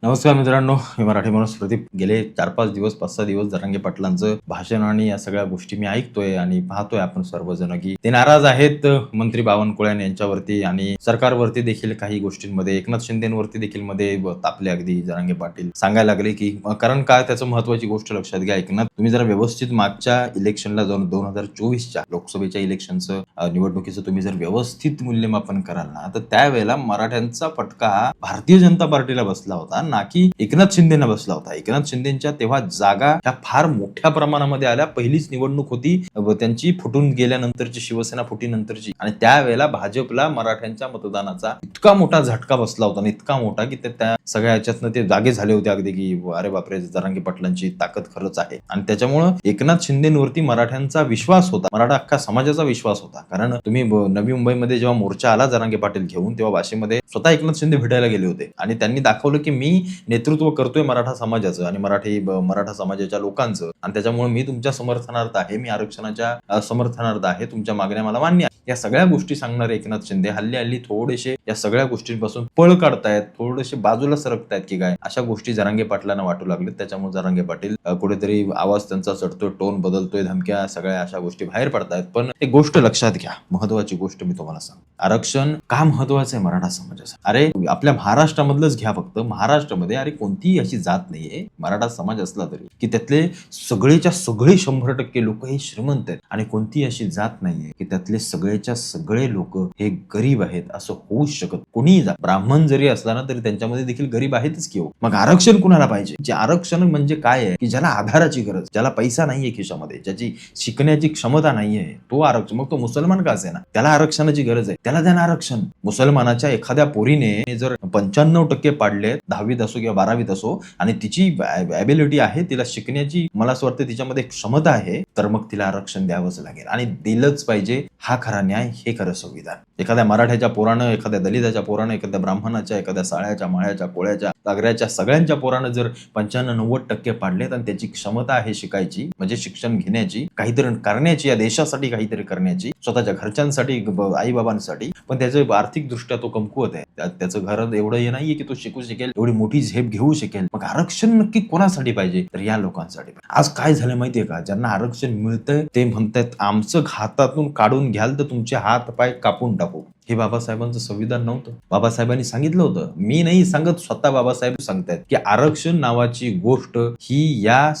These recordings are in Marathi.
नमस्कार मित्रांनो, मी मराठी माणूस प्रदीप. गेले 4-5 दिवस, 5-6 दिवस जरांगे पाटलांचं भाषण आणि या सगळ्या गोष्टी मी ऐकतोय आणि पाहतोय आपण सर्वजण की ते नाराज आहेत मंत्री बावनकुळे यांच्यावरती आणि सरकारवरती देखील काही गोष्टींमध्ये एकनाथ शिंदेवरती देखील मध्ये तापले अगदी जरांगे पाटील. सांगायला लागले की कारण काय त्याचं महत्वाची गोष्ट लक्षात घ्या. एकनाथ, तुम्ही जर व्यवस्थित मागच्या इलेक्शनला जाऊन 2024च्या लोकसभेच्या इलेक्शनचं निवडणुकीचं तुम्ही जर व्यवस्थित मूल्यमापन कराल ना, तर त्यावेळेला मराठ्यांचा फटका हा भारतीय जनता पार्टीला बसला होता, ना की एकनाथ शिंदेना बसला होता. एकनाथ शिंदेच्या तेव्हा जागा ह्या फार मोठ्या प्रमाणामध्ये आल्या. पहिलीच निवडणूक होती त्यांची फुटून गेल्यानंतरची, शिवसेना फुटीनंतरची, आणि त्यावेळेला भाजपला मराठ्यांच्या मतदानाचा इतका मोठा झटका बसला होता आणि इतका मोठा की त्या सगळ्या ह्याच्यातनं ते जागे झाले होते अगदी की अरे बापरे, जरांगे पाटलांची ताकद खरंच आहे. आणि त्याच्यामुळं एकनाथ शिंदेवरती मराठ्यांचा विश्वास होता, मराठा अख्खा समाजाचा विश्वास होता. कारण तुम्ही नवी मुंबईमध्ये जेव्हा मोर्चा आला जरांगे पाटील घेऊन, तेव्हा वाशीमध्ये स्वतः एकनाथ शिंदे भेटायला गेले होते आणि त्यांनी दाखवलं की मी नेतृत्व करतोय मराठा समाजाचं आणि मराठा समाजाच्या लोकांचं, आणि त्याच्यामुळे मी तुमच्या समर्थनार्थ आहे, मी आरक्षणाच्या समर्थनार्थ आहे, तुमच्या मागण्या मला मान्य आहे. या सगळ्या गोष्टी सांगणारे एकनाथ शिंदे हल्ली थोडेसे या सगळ्या गोष्टींपासून पळ काढतायत, थोडेसे बाजूला सरकतायत की काय, अशा गोष्टी जरांगे पाटलांना वाटू लागले. त्याच्यामुळे जरांगे पाटील कुठेतरी आवाज त्यांचा चढतोय, टोन बदलतोय, धमक्या सगळ्या अशा गोष्टी बाहेर पडतायत. पण एक गोष्ट लक्षात घ्या, महत्वाची गोष्ट मी तुम्हाला सांग, आरक्षण का महत्वाचं आहे मराठा समाजाचं? अरे आपल्या महाराष्ट्रामधलंच घ्या, फक्त महाराष्ट्रामध्ये अरे कोणतीही अशी जात नाहीये, मराठा समाज असला तरी, की त्यातले सगळेच्या सगळे 100% लोक हे श्रीमंत आहेत, आणि कोणतीही अशी जात नाहीये की त्यातले सगळेच्या सगळे लोक हे गरीब आहेत. असं होऊच शकत. कोणीही जा, ब्राह्मण जरी असला ना तरी त्यांच्यामध्ये देखील गरीब आहेतच की हो. मग आरक्षण कुणाला पाहिजे? जे आरक्षण म्हणजे काय आहे की ज्याला आधाराची गरज, ज्याला पैसा नाहीये खिशामध्ये, ज्याची शिकण्याची क्षमता नाहीये, तो आरक्षण. मग तो मुसलमान का असेना, त्याला आरक्षणाची गरज आहे, त्याला द्या ना आरक्षण. मुसलमानाच्या एखाद्या पोरीने जर 95% पाडले 10वीत असो किंवा 12वीत असो, आणि तिची ॲबिलिटी आहे, तिला शिकण्याची मला असं वाटतं तिच्यामध्ये क्षमता आहे, तर मग तिला आरक्षण द्यावंच लागेल आणि दिलंच पाहिजे. हा खरा न्याय, हे खरं संविधान. एखाद्या मराठ्याच्या पोरानं, एखाद्या दलिताच्या पोरानं, एखाद्या ब्राह्मणाच्या, एखाद्या साळ्याच्या, माळ्याच्या, कोळ्याच्या, तागऱ्याच्या सगळ्यांच्या पोरानं जर 95-90% पाडलेत आणि त्याची क्षमता आहे शिकायची, म्हणजे शिक्षण घेण्याची, काहीतरी करण्याची, या देशासाठी काहीतरी करण्याची, स्वतःच्या घरच्यांसाठी, आई बाबांसाठी, पण त्याचं आर्थिक दृष्ट्या तो कमकुवत आहे, त्याचं घर एवढं हे नाहीये की तो शिकू शकेल, एवढी मोठी झेप घेऊ शकेल. मग आरक्षण नक्की कोणासाठी पाहिजे? तर या लोकांसाठी. आज काय झालं माहितीये का, ज्यांना आरक्षण मिळतंय ते म्हणतात आमचं हातातून काढून घ्याल तर तुमचे हात पाय कापून टाकू. हे बाबासाहेबांचं संविधान नव्हतं? बाबासाहेबांनी सांगितलं होतं, मी नाही सांगत, स्वतः बाबासाहेब सांगतायत की आरक्षण नावाची गोष्ट ही या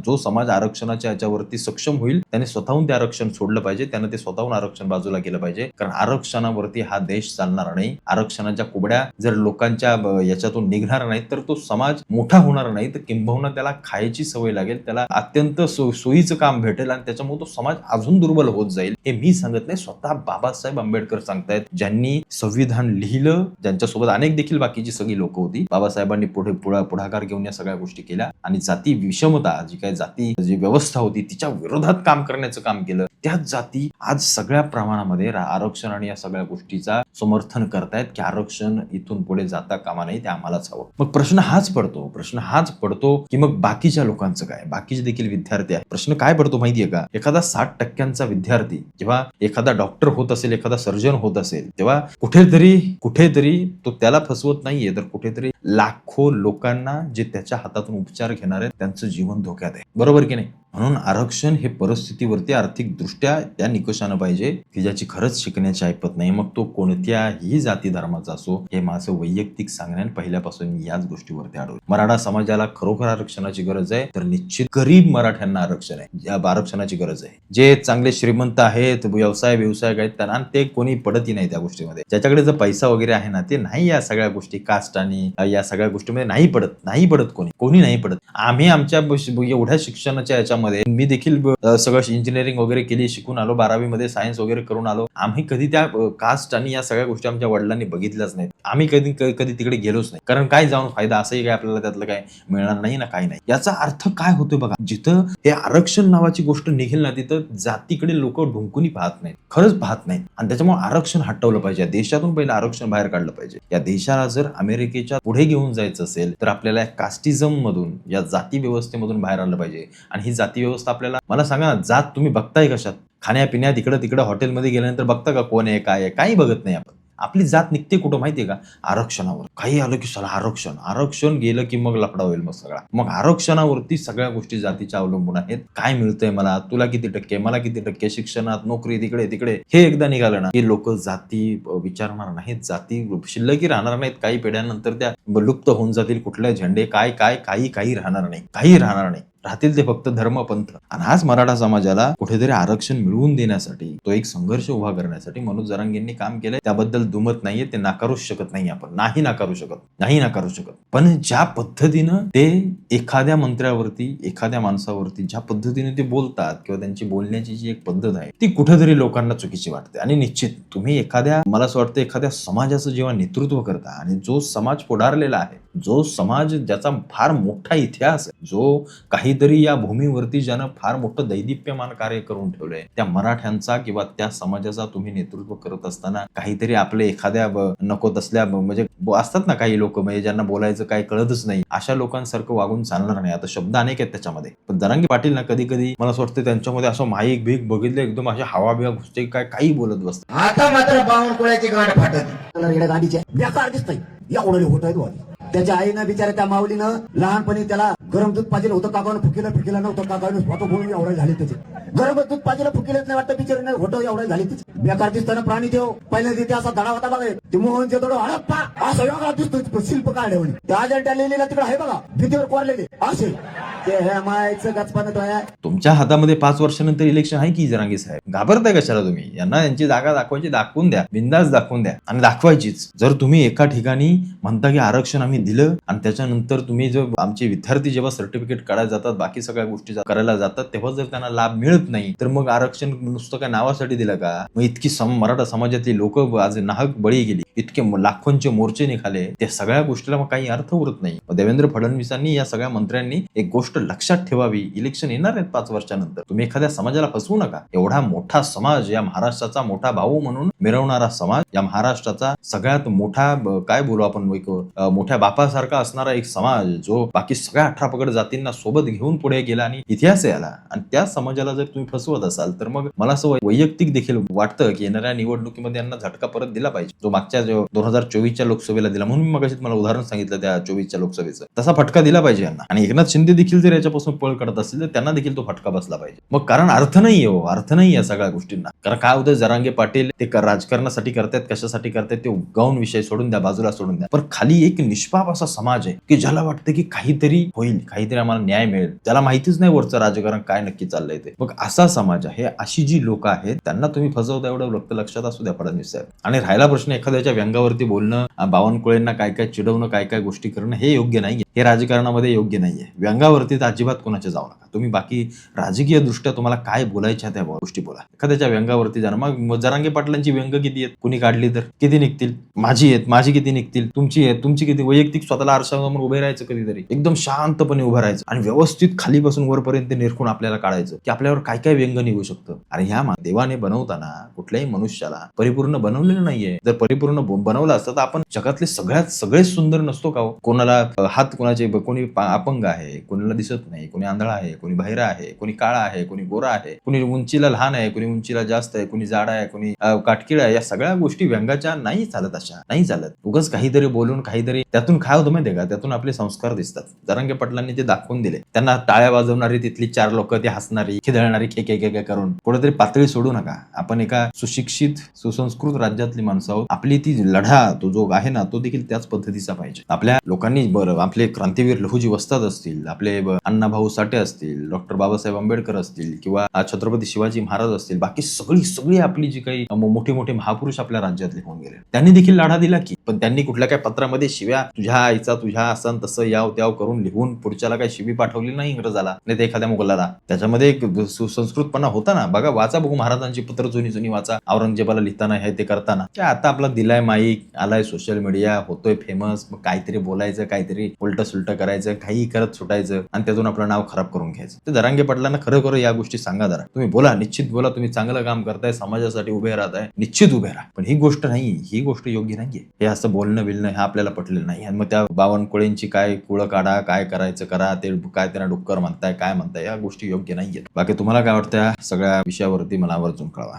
जो समाज आरक्षणाच्या याच्यावरती सक्षम होईल त्याने स्वतःहून ते आरक्षण सोडलं पाहिजे, त्यानं ते स्वतःहून आरक्षण बाजूला केलं पाहिजे. कारण आरक्षणावरती हा देश चालणार नाही. आरक्षणाच्या कुबड्या जर लोकांच्या याच्यातून निघणार नाहीत तर तो समाज मोठा होणार नाही, तर किंबहुना त्याला खायची सवय लागेल, त्याला अत्यंत सोयीचं काम भेटेल आणि त्याच्यामुळे तो समाज अजून दुर्बल होत जाईल. हे मी सांगत नाही, स्वतः बाबासाहेब आंबेडकर सांगतायत, ज्यांनी संविधान लिहिलं, ज्यांच्यासोबत अनेक देखील बाकीची सगळी लोक होती. बाबासाहेबांनी पुढाकार घेऊन या सगळ्या गोष्टी केल्या आणि जाती विषमता, जी काही जाती जी व्यवस्था होती तिच्या विरोधात काम करण्याचं काम केलं. त्याच जाती आज सगळ्या प्रमाणामध्ये आरक्षण आणि या सगळ्या गोष्टीचा समर्थन करतायत की आरक्षण इथून पुढे जाता कामा नाही, ते आम्हालाच हवं. मग प्रश्न हाच पडतो की मग बाकीच्या लोकांचं काय, बाकीचे देखील विद्यार्थी आहेत. प्रश्न काय पडतो माहितीये का, एखादा 60% विद्यार्थी जेव्हा एखादा डॉक्टर होत असेल, एखादा सर्जन होत असेल, तेव्हा कुठेतरी तो त्याला फसवत नाहीये, तर कुठेतरी लाखो लोकांना जे त्याच्या हातातून उपचार घेणार आहेत त्यांचं जीवन धोक्यात आहे. बरोबर की नाही? म्हणून आरक्षण हे परिस्थितीवरती आर्थिक दृष्ट्या त्या निकषानं पाहिजे की ज्याची खरंच शिकण्याची ऐपत नाही, मग तो कोणत्याही जाती धर्माचा असो. हे माझं वैयक्तिक सांगण्यान पहिल्यापासून मी याच गोष्टीवरती अडवतो. मराठा समाजाला खरोखर आरक्षणाची गरज आहे, तर निश्चित गरीब मराठ्यांना आरक्षणाची गरज आहे. जे चांगले श्रीमंत आहेत, व्यवसाय आहेत त्यांना ते कोणी पडतही नाही त्या गोष्टीमध्ये. ज्याच्याकडे जर पैसा वगैरे आहे ना, ते नाही या सगळ्या गोष्टी, कास्ट आणि या सगळ्या गोष्टीमध्ये नाही पडत कोणी नाही पडत. आम्ही आमच्या एवढ्या शिक्षणाच्या याच्यामध्ये मी देखील सगळं इंजिनिअरिंग वगैरे केली, शिकून आलो, 12वी मध्ये सायन्स वगैरे करून आलो. आम्ही कधी त्या कास्ट आणि या सगळ्या गोष्टी आमच्या वडिलांनी बघितल्याच नाहीत. आम्ही कधी तिकडे गेलोच नाही. कारण काय जाऊन फायदा, असंही काय आपल्याला त्यातलं काय मिळणार नाही ना, काही नाही. याचा अर्थ काय होतोय बघा, जिथं हे आरक्षण नावाची गोष्ट निघेल ना, तिथं जातीकडे लोक ढुंकूनी पाहत नाहीत, खरंच पाहत नाहीत. आणि त्याच्यामुळे आरक्षण हटवलं पाहिजे. देशातून पहिलं आरक्षण बाहेर काढलं पाहिजे. या देशाला जर अमेरिकेच्या पुढे घेऊन जायचं असेल तर आपल्याला कास्टिझम मधून, या जाती व्यवस्थेमधून बाहेर आलं पाहिजे. आणि ही जाती व्यवस्था आपल्याला, मला सांगा, जात तुम्ही बघताय कशात? खाण्यापिण्यात इकडं तिकडं हॉटेलमध्ये गेल्यानंतर बघता का कोण आहे, काय आहे? काही बघत नाही आपण. आपली जात निघते कुठं माहितीये का? आरक्षणावर. काही आलं की चला आरक्षण गेलं की मग लफडा होईल मग सगळा. मग आरक्षणावरती सगळ्या गोष्टी जातीच्या अवलंबून आहेत. काय मिळतंय मला, तुला किती टक्के, मला किती टक्के, शिक्षणात, नोकरी, तिकडे हे एकदा निघालं ना की लोक जाती विचारणार नाहीत, जाती शिल्लकी राहणार नाहीत. काही पिढ्यानंतर त्या लुप्त होऊन जातील. कुठले झेंडे काय काय काही राहणार नाही. राहतील ते फक्त धर्म, पंथ. आणि आज मराठा समाजाला कुठेतरी आरक्षण मिळवून देण्यासाठी, तो एक संघर्ष उभा करण्यासाठी मनोज जरांगेंनी काम केलंय. त्याबद्दल दुमत नाहीये, ते नाकारूच शकत नाही. आपण नाही नाकारू शकत. पण ज्या पद्धतीनं ते एखाद्या मंत्र्यावरती, एखाद्या माणसावरती ज्या पद्धतीने ते बोलतात किंवा त्यांची बोलण्याची जी एक पद्धत आहे ती कुठेतरी लोकांना चुकीची वाटते. आणि निश्चित तुम्ही मला असं वाटतं एखाद्या समाजाचं जेव्हा नेतृत्व करता आणि जो समाज पुढारलेला आहे, जो समाज ज्याचा फार मोठा इतिहास आहे, जो काहीतरी या भूमीवरती ज्यानं फार मोठं दैदिप्यमान कार्य करून ठेवलंय, त्या मराठ्यांचा किंवा त्या समाजाचा तुम्ही नेतृत्व करत असताना काहीतरी आपले एखाद्या नको तसल्या म्हणजे असतात ना काही लोक, म्हणजे ज्यांना बोलायचं काही कळतच नाही, अशा लोकांसारखं वागून चालणार नाही. आता शब्द अनेक आहेत त्याच्यामध्ये, पण जरांगे पाटील ना कधी कधी मला असं वाटतं त्यांच्यामध्ये असं माईक भीक बघितलं एकदम अशा हवा बिवा घुसते, काही बोलत बसत. आता मात्र बावनकुळ्याची गाठ फाटत गाडीच्या बेकार दिसतंय एवढं होत आहे. त्याच्या आईनं बिचारा त्या माऊलीनं लहानपणी त्याला गरम दूध पाहिजे होतं, काकानं फुकीला नव्हतं, काकानं स्वतः बोलून एवढे झाले त्याचे. गरम दूध पाहिजे फुकीलच नाही वाटतं बिचारीने, होतं एवढे झाले त्याचे. बेकार दिसताना प्राणी देव पहिल्या तिथे असा धडा होता बघा, ते मोहनचे थोडं हडप्पा असं वेगळा दिसतो शिल्प काढले म्हणे. त्या अजंठा लिहिलेला तिकडे आहे बघा, भीतीवर कोरलेले असे ते हे मायचं गचपान आहे. तुमच्या हातामध्ये 5 वर्षानंतर इलेक्शन आहे की जरांगे साहेब, घाबरताय कशाला तुम्ही? यांना यांची जागा दाखवायची, दाखवून द्या, बिंदास दाखवून द्या आणि दाखवायचीच. जर तुम्ही एका ठिकाणी म्हणता की आरक्षण आम्ही दिलं आणि त्याच्यानंतर तुम्ही जो आमचे विद्यार्थी जेव्हा सर्टिफिकेट काढायला जातात, बाकी सगळ्या गोष्टी करायला जातात, तेव्हा जर त्यांना लाभ मिळत नाही तर मग आरक्षण नुसतं काय नावासाठी दिलं का? मग इतकी मराठा समाजातली लोक आज नाहक बळी गेली, इतके लाखोंचे मोर्चे निघाले, त्या सगळ्या गोष्टीला मग काही अर्थ उरत नाही. देवेंद्र फडणवीसांनी, या सगळ्या मंत्र्यांनी एक गोष्ट लक्षात ठेवावी, इलेक्शन येणार आहेत 5 वर्षानंतर, तुम्ही एखाद्या समाजाला फसवू नका. एवढा मोठा समाज, या महाराष्ट्राचा मोठा भाऊ म्हणून मिरवणारा समाज, या महाराष्ट्राचा सगळ्यात मोठा काय बोलू आपण, एक मोठ्या बापासारखा असणारा एक समाज, जो बाकी सगळ्या 18 पगड जातींना सोबत घेऊन पुढे गेला आणि इतिहास आला, आणि त्या समाजाला जर तुम्ही फसवत असाल तर मग मला असं वैयक्तिक देखील वाटतं की येणाऱ्या निवडणुकीमध्ये यांना झटका परत दिला पाहिजे, जो मागच्या 2024च्या लोकसभेला दिला. म्हणून मग मला उदाहरण सांगितलं त्या 24च्या लोकसभेचं, तसा फटका दिला पाहिजे यांना. आणि एकनाथ शिंदे देखील जर याच्यापासून पळ करत असतील तर त्यांना देखील तो फटका बसला पाहिजे. मग कारण अर्थ नाही या सगळ्या गोष्टींना. कारण काय होतं, जरांगे पाटील ते राजकारणासाठी करतायत, कशासाठी करतायत ते गौण विषय सोडून द्या, बाजूला सोडून द्या. पण खाली एक निष्पाप असा समाज आहे की ज्याला वाटतं की काहीतरी होईल, काहीतरी आम्हाला न्याय मिळेल, त्याला माहितीच नाही वरचं राजकारण काय नक्की चाललंय ते. मग असा समाज आहे, अशी जी लोक आहेत, त्यांना तुम्ही फसवता, एवढं लक्षात असू द्या फडणवीस साहेब. आणि राहिला प्रश्न एखाद्याच्या व्यंगावरती बोलणं, बावनकुळेंना काय चिडवणं, काय गोष्टी करणं, हे योग्य नाहीये, हे राजकारणामध्ये योग्य नाहीये. व्यंगावरती तर अजिबात कोणाच्या जाऊ नका तुम्ही. बाकी राजकीय दृष्ट्या तुम्हाला काय बोलायच्या त्या गोष्टी बोला, एखाद्याच्या व्यंगावरती जाणं. मग जरांगे पाटलांची व्यंग किती आहेत, कुणी काढली तर किती निघतील? माझी किती निघतील? तुमची किती? वैयक्तिक स्वतःला आरशासमोर उभे राहायचं, कधीतरी एकदम शांतपणे उभं राहायचं आणि व्यवस्थित खालीपासून वरपर्यंत निरखून आपल्याला काढायचं की आपल्यावर काय व्यंग निघू शकतं. अरे ह्या देवाने बनवताना कुठल्याही मनुष्याला परिपूर्ण बनवलेलं नाहीये. जर परिपूर्ण बनवलं असतं तर आपण जगातले सगळेच सुंदर नसतो का? कोणाला हात, कोणाचे कोणी अपंग आहे, कोणाला दिसत नाही, कोणी आंधळा आहे, कोणी बहिरा आहे, कोणी काळा आहे, कोणी गोरा आहे, कोणी उंचीला लहान आहे, कोणी उंचीला जास्त आहे, कोणी जाड आहे, कोणी काटकीळ आहे. या सगळ्या गोष्टी व्यंगाच्या नाही चालत, अशा नाही चालत. उगाच काहीतरी बोलून काहीतरी त्यातून काय होतं माहितीये का? त्यातून आपले संस्कार दिसतात. जरांगे पाटलांनी ते दाखवून दिले. त्यांना टाळ्या वाजवणारी तिथली 4 लोक, ते हसणारी, खिदळणारी, खे करून कुठेतरी पातळी सोडू नका. आपण एका सुशिक्षित, सुसंस्कृत राज्यातली माणसं आहोत. आपली ती लढा, तो जो आहे ना, तो देखील त्याच पद्धतीचा पाहिजे. आपल्या लोकांनी आपले क्रांतीवीर लहुजी वस्ताद असतील, आपले अण्णाभाऊ साठे असतील, डॉक्टर बाबासाहेब आंबेडकर असतील, किंवा छत्रपती शिवाजी महाराज असतील, बाकी सगळी आपली जी काही मोठे महापुरुष आपल्या राज्यातले होऊन गेले, त्यांनी देखील लढा दिला की. पण त्यांनी कुठल्या काय पत्रामध्ये शिव्या, तुझ्या आईचा, तुझ्या असं तसं, याव त्याव करून लिहून पुढच्याला काही शिवी पाठवली नाही इंग्रजाला, नाही ते एखाद्या मुघलाला. त्याच्यामध्ये एक सुसंस्कृतपणा होता ना. बघा, वाचा बघू महाराजांची पत्र, जुनी वाचा, औरंगजेबाला लिहिताना, हे ते करताना. आता आपला दिलाय माईक, आलाय सोशल मीडिया, होतोय फेमस, मग काहीतरी बोलायचं, काहीतरी उलट सुलट करायचं, काही करत सुटायचं आणि त्यातून आपलं नाव खराब करून घ्यायचं. ते जरांगे पाटलांना खरं या गोष्टी सांगा जरा. तुम्ही बोला, निश्चित बोला, तुम्ही चांगलं काम करताय, समाजासाठी उभे राहताय, निश्चित उभे राहा. पण ही गोष्ट योग्य नाहीये. हे असं बोलणं बिलणं हे आपल्याला पटलेलं नाही. आणि मग त्या बावनकुळेंची काय कुळं काढा, काय करायचं करा, ते काय त्यांना डुक्कर म्हणताय, काय म्हणताय, या गोष्टी योग्य नाहीयेत. बाकी तुम्हाला काय वाटतं या सगळ्या विषयावरती मला आवर्जून कळवा.